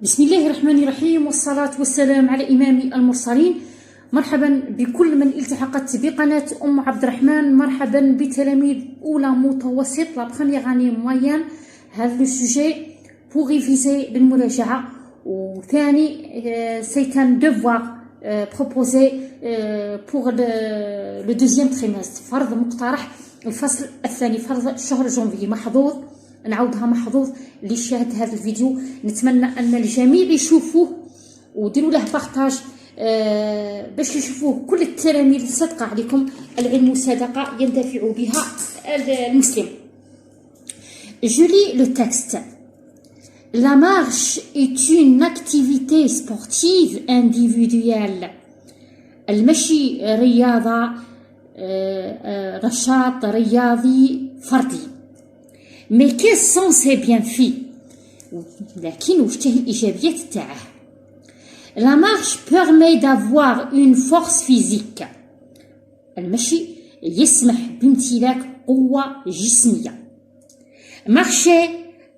بسم الله الرحمن الرحيم والصلاة والسلام على إمام المرسلين. مرحبا بكل من التحقت بقناة أم عبد الرحمن. مرحبا بتلاميذ أولى متوسط لا بخومييغ اني مويان. هذا لو سوجي بوغ ريفيزي بالمراجعة. وثاني سي ان دوفوار بروبوزي بوغ لو دوزيام تريمستر، فرض مقترح الفصل الثاني، فرض شهر جونفي، محظوظ نعاودها محظوظ اللي شاهد هذا الفيديو. نتمنى ان الجميع يشوفوه وديروا له بارطاج باش يشوفوه كل التلاميذ. صدقة عليكم، العلم صدقة ينتفع بها المسلم. Je lis le texte. La marche est une activité sportive individuelle. المشي رياضة، نشاط رياضي فردي. Mais quels sont ses bienfaits؟ لكن وش هي الإيجابيات تاعه؟ La marche permet d'avoir une force physique. المشي يسمح بامتلاك قوة جسمية. Marcher,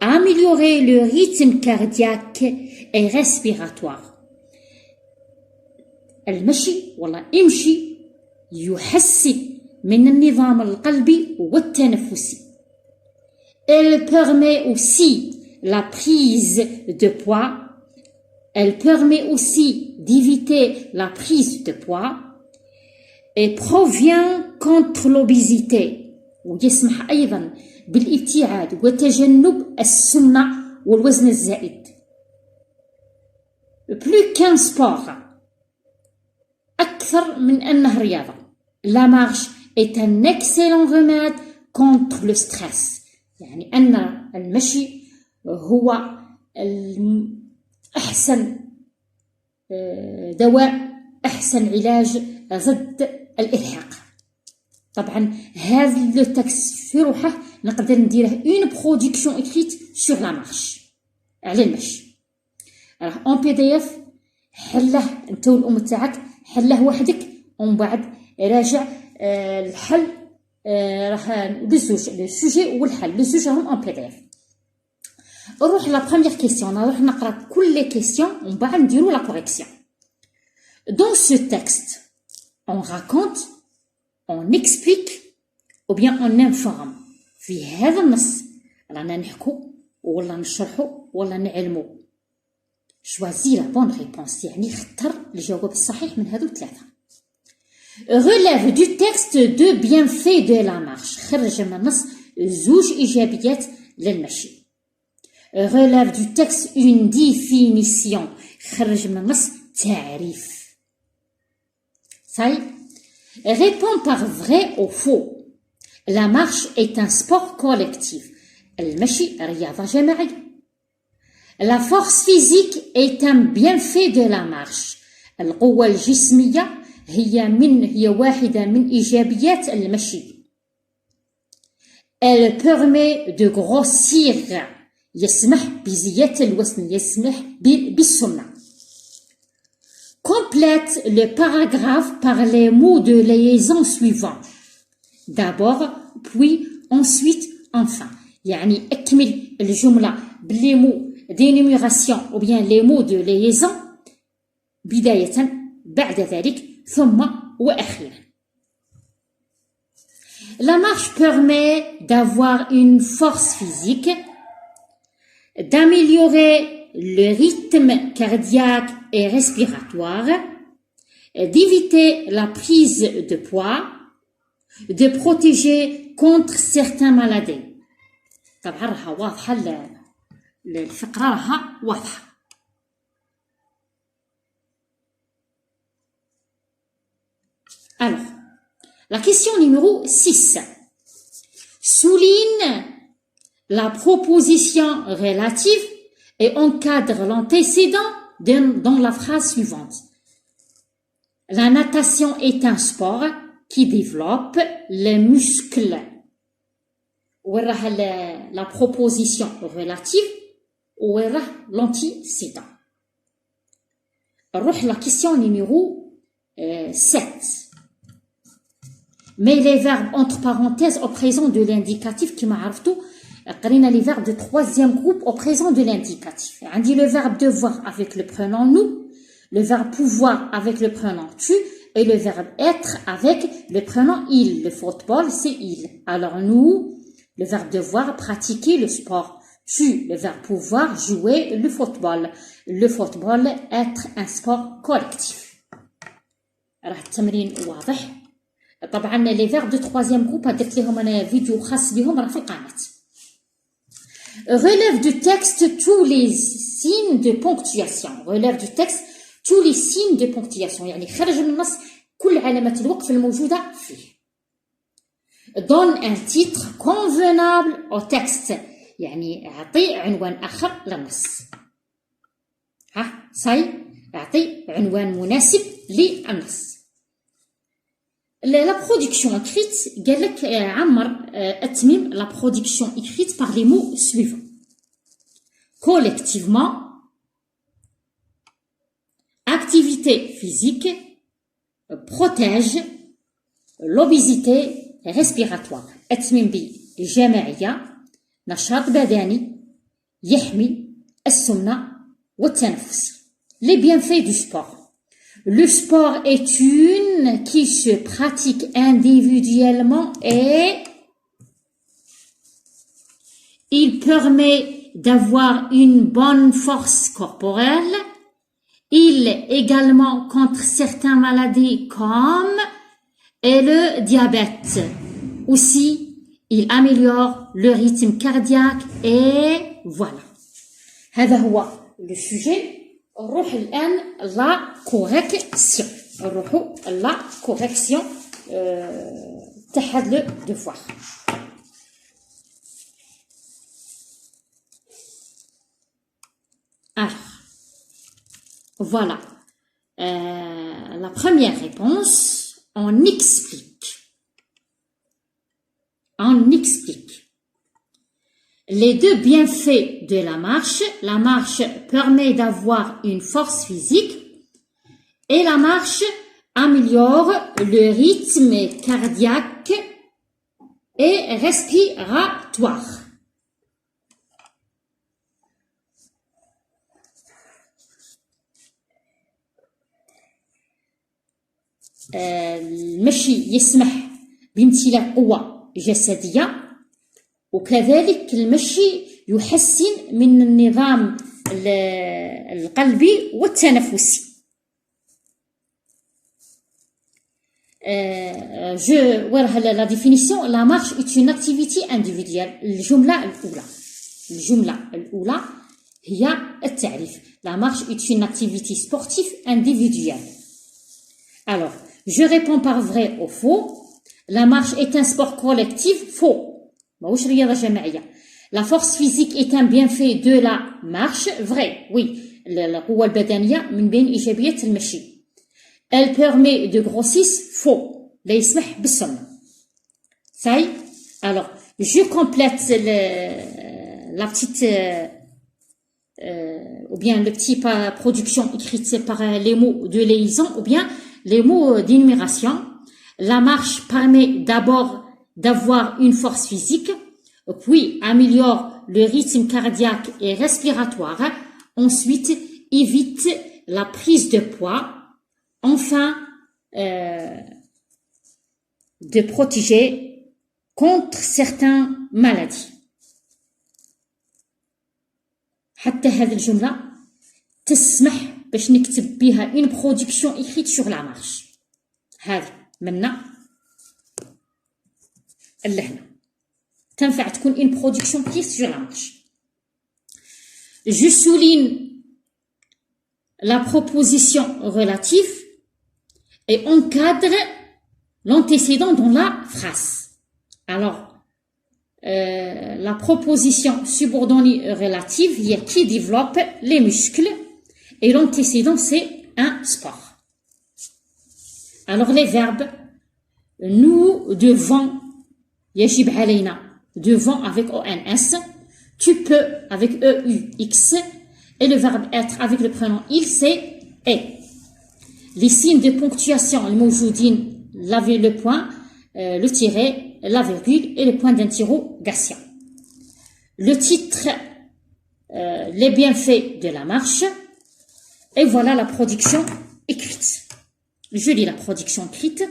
améliorer le rythme cardiaque et respiratoire. المشي والله امشي يحسن من النظام القلبي والتنفسي. Elle permet aussi la prise de poids. Elle permet aussi d'éviter la prise de poids et provient contre l'obésité. ويسمح أيضا بالابتعاد وتجنب السمنة والوزن الزائد. Plus qu'un sport، أكثر من أنه رياضة. La marche est un excellent remède contre le stress. يعني أن المشي هو أحسن دواء، أحسن علاج ضد الإرهاق. طبعا هذا لو تكست في روحه نقدر نديره اون برودكسيون اكريت سور لا مارش، على المشي. راه اون بي دي اف حله انت والام تاعك، حله وحدك ومن بعد راجع الحل. راه بزوج لو سوجي والحل، لو سوجي هم اون بي دي اف. نروح لا بروميير كيسيون، نروح نقرا كل لي كيسيون ومن بعد نديرو لا كوريكسيون. Dans ce texte, on raconte, on explique ou bien on informe. في هذا النص رانا نحكو ولا نشرحو ولا نعلمو. choisis la bonne réponse، يعني اختر الجواب الصحيح من هذو الثلاثة. relève du texte deux bienfaits de la marche، خرج من النص زوج إيجابيات للمشي. relève du texte une définition، خرج من النص تعريف. صحيح. Réponds par vrai ou faux. La marche est un sport collectif. المشي رياضة جماعية. La force physique est un bienfait de la marche. القوة الجسمية هي واحدة من إيجابيات المشي. Elle permet de grossir، يسمح بزيادة الوزن، يسمح بالسمنة. Complète le paragraphe par les mots de liaison suivants. D'abord, puis, ensuite, enfin. يعني أكمل الجملة باللي مو d'énumération ou bien les mots de liaison بداية، بعد ذلك، ثم وأخيرا. La marche permet d'avoir une force physique, d'améliorer le rythme cardiaque et respiratoire, d'éviter la prise de poids, de protéger contre certaines maladies. طبعا راها واضحة، الفقرة راها واضحة. Alors, la question numéro 6. Souligne la proposition relative et encadre l'antécédent dans la phrase suivante. La natation est un sport qui développe les muscles. وراها la proposition relative وراها l'antécédent. نروح la question numéro 7. Mets les verbes entre parenthèses au présent de l'indicatif كما عرفتوا قرينا les verbes de troisième groupe au présent de l'indicatif. On dit le verbe devoir avec le pronom nous, le verbe pouvoir avec le pronom tu et le verbe être avec le pronom il. Le football, c'est il. Alors nous, le verbe devoir, pratiquer le sport. Tu, le verbe pouvoir, jouer le football. Le football, être un sport collectif. راه التمرين واضح. طبعا les verbes de troisième groupe درت لهم انا فيديو خاص بهم راه في القناه. Relève du texte tous les signes de ponctuation. Relève du texte tous les signes de ponctuation. يعني خرج من النص كل علامات الوقف الموجودة فيه. Donne un titre convenable au texte. يعني أعطي عنوان آخر للنص. أعطي عنوان مناسب للنص. La production écrite, قال لك عمر أتمم la production écrite par les mots suivants. Collectivement, activité physique, protège, l'obésité respiratoire. أتمم بجماعية، نشاط بدني، يحمي، السمنة والتنفس. Les bienfaits du sport. Le sport est une qui se pratique individuellement et il permet d'avoir une bonne force corporelle. Il également contre certaines maladies comme le diabète. Aussi, il améliore le rythme cardiaque et voilà. هذا هو le sujet. نروح الآن لا كوريكسيون. نروحوا لا كوريكسيون تاع هاد لو دوفوار. Alors, voilà. La première réponse, on explique. On explique. Les deux bienfaits de la marche permet d'avoir une force physique et la marche améliore le rythme cardiaque et respiratoire. المشي يسمح بامتلاك قوة جسدية وكذلك المشي يحسن من النظام القلبي والتنفسي. la définition, la marche est une activité individuelle. الجملة الأولى هي التعريف. La marche est une activité sportive individuelle. Alors, je réponds par vrai ou faux. La marche est un sport collectif. Faux. La force physique est un bienfait de la marche. Vrai, oui. القوة البدنية من بين إيجابيات المشي. Elle permet de grossir. Faux. لا يسمح بالسمنة. Ça y est. Alors, je complète la petite ou bien le petit production écrite par les mots de liaison ou bien les mots d'énumération. La marche permet d'abord d'avoir une force physique, puis améliore le rythme cardiaque et respiratoire, ensuite évite la prise de poids, enfin de protéger contre certaines maladies. حتى هذه الجملة تسمح باش نكتب بها une production écrite sur la marche. هذه منا اللهنا تنفع تكون une production écrite sur la marche. Je souligne la proposition relative et encadre l'antécédent dans la phrase. Alors, la proposition subordonnée relative, il y a qui développe les muscles et l'antécédent c'est un sport. Alors les verbes, nous devons, يجب علينا, devons avec ONS, tu peux avec EUX et le verbe être avec le prénom il c'est est. Les signes de ponctuation الموجودين, le point, le tiret, la virgule et le point d'interrogation. le titre, les bienfaits de la marche, et voilà la production écrite. Je lis la production écrite.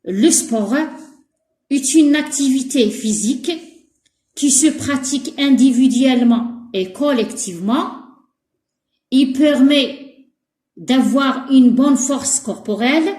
Le sport est une activité physique qui se pratique individuellement et collectivement. Il permet d'avoir une bonne force corporelle.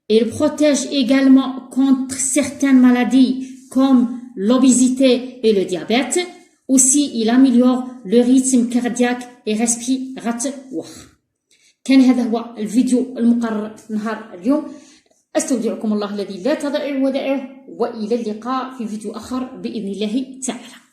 Il protège également contre certaines maladies comme l'obésité et le diabète. Aussi, il améliore le rythme cardiaque et respiratoire. كان هذا هو الفيديو المقرر نهار اليوم. استودعكم الله الذي لا تضيع ودائعه، وإلى اللقاء في فيديو آخر بإذن الله تعالى.